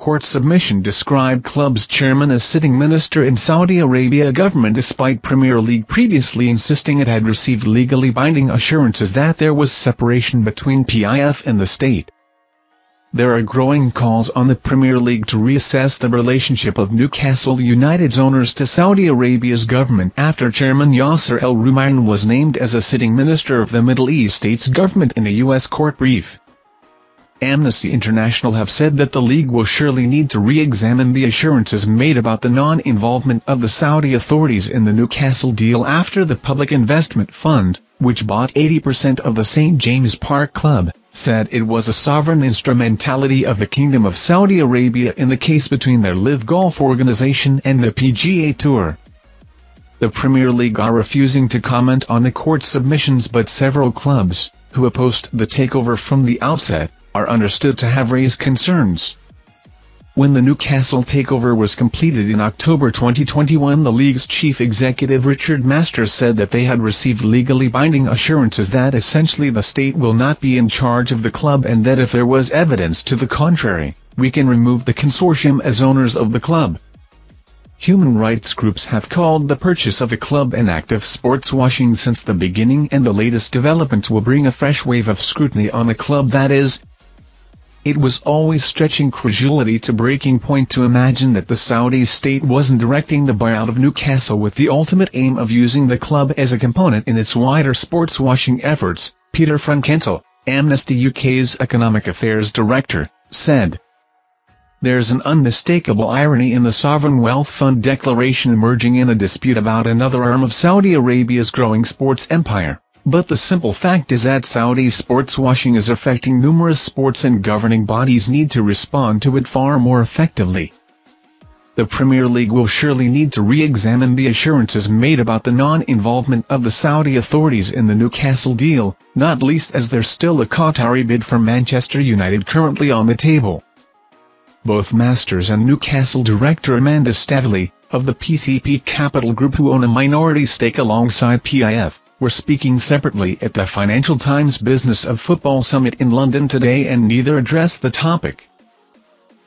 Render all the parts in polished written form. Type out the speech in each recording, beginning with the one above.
Court submission described club's chairman as sitting minister in Saudi Arabia government despite Premier League previously insisting it had received legally binding assurances that there was separation between PIF and the state. There are growing calls on the Premier League to reassess the relationship of Newcastle United's owners to Saudi Arabia's government after Chairman Yasser Al-Rumayyan was named as a sitting minister of the Middle East state's government in a U.S. court brief. Amnesty International have said that the league will surely need to re-examine the assurances made about the non-involvement of the Saudi authorities in the Newcastle deal after the Public Investment Fund, which bought 80% of the St. James Park Club, said it was a sovereign instrumentality of the Kingdom of Saudi Arabia in the case between their Live Golf organization and the PGA Tour. The Premier League are refusing to comment on the court submissions, but several clubs, who opposed the takeover from the outset, are understood to have raised concerns. When the Newcastle takeover was completed in October 2021, the league's chief executive Richard Masters said that they had received legally binding assurances that essentially the state will not be in charge of the club and that if there was evidence to the contrary, we can remove the consortium as owners of the club. Human rights groups have called the purchase of the club an act of sports washing since the beginning, and the latest developments will bring a fresh wave of scrutiny on a club that is, it was always stretching credulity to breaking point to imagine that the Saudi state wasn't directing the buyout of Newcastle with the ultimate aim of using the club as a component in its wider sports washing efforts, Peter Frankenthal, Amnesty UK's Economic Affairs Director, said. There's an unmistakable irony in the Sovereign Wealth Fund declaration emerging in a dispute about another arm of Saudi Arabia's growing sports empire. But the simple fact is that Saudi sports washing is affecting numerous sports, and governing bodies need to respond to it far more effectively. The Premier League will surely need to re-examine the assurances made about the non-involvement of the Saudi authorities in the Newcastle deal, not least as there's still a Qatari bid for Manchester United currently on the table. Both Masters and Newcastle director Amanda Staveley, of the PCP Capital Group, who own a minority stake alongside PIF, were speaking separately at the Financial Times Business of Football Summit in London today, and neither addressed the topic.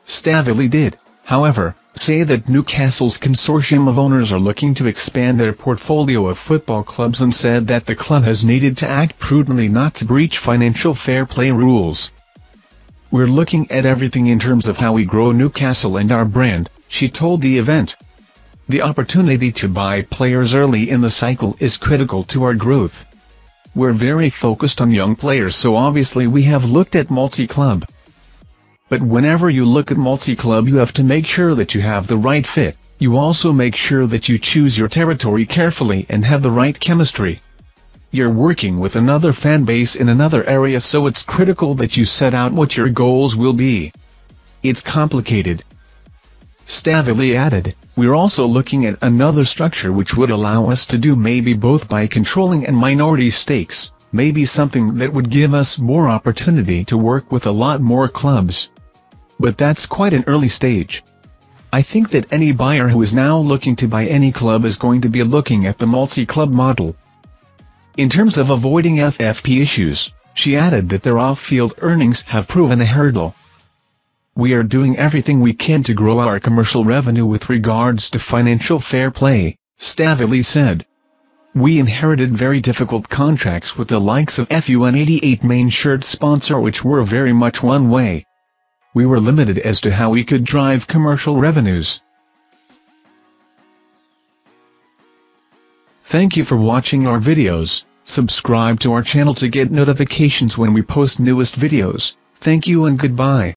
Staveley did, however, say that Newcastle's consortium of owners are looking to expand their portfolio of football clubs, and said that the club has needed to act prudently not to breach financial fair play rules. We're looking at everything in terms of how we grow Newcastle and our brand, she told the event. The opportunity to buy players early in the cycle is critical to our growth. We're very focused on young players, so obviously we have looked at multi-club. But whenever you look at multi-club, you have to make sure that you have the right fit. You also make sure that you choose your territory carefully and have the right chemistry. You're working with another fan base in another area, so it's critical that you set out what your goals will be. It's complicated. Staveley added, we're also looking at another structure which would allow us to do maybe both by controlling and minority stakes, maybe something that would give us more opportunity to work with a lot more clubs. But that's quite an early stage. I think that any buyer who is now looking to buy any club is going to be looking at the multi-club model. In terms of avoiding FFP issues, she added that their off-field earnings have proven a hurdle. We are doing everything we can to grow our commercial revenue with regards to financial fair play, Staveley said. We inherited very difficult contracts with the likes of FUN88 main shirt sponsor, which were very much one way. We were limited as to how we could drive commercial revenues. Thank you for watching our videos. Subscribe to our channel to get notifications when we post newest videos. Thank you and goodbye.